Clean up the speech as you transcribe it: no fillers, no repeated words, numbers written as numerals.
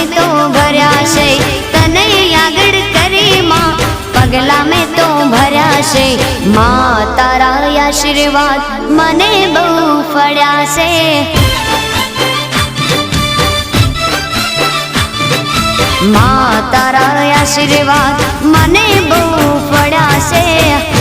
में तो भर्या छे तने आगळ करे मां पगला में तो भर्या छे मां तारा आशीर्वाद मने बहु फळ्या छे मां तारा आशीर्वाद मने बहु फळ्या छे।